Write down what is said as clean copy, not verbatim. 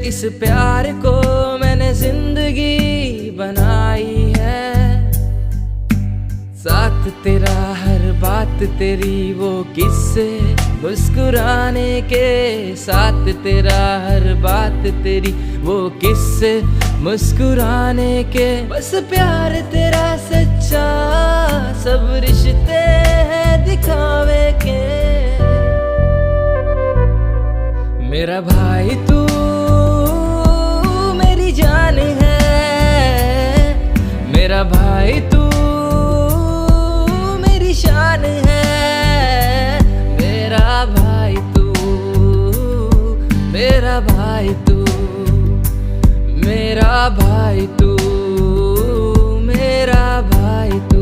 इस प्यार को मैंने जिंदगी बनाई है। साथ तेरा हर बात तेरी वो किस्से मुस्कुराने के, साथ तेरा हर बात तेरी वो किस्से मुस्कुराने के। बस प्यार तेरा सच्चा, सब रिश्ते हैं दिखावे के। मेरा भाई तू मेरी जान है, मेरा भाई तू मेरी शान है। मेरा भाई तू, मेरा भाई तू, मेरा भाई तू, मेरा भाई तू।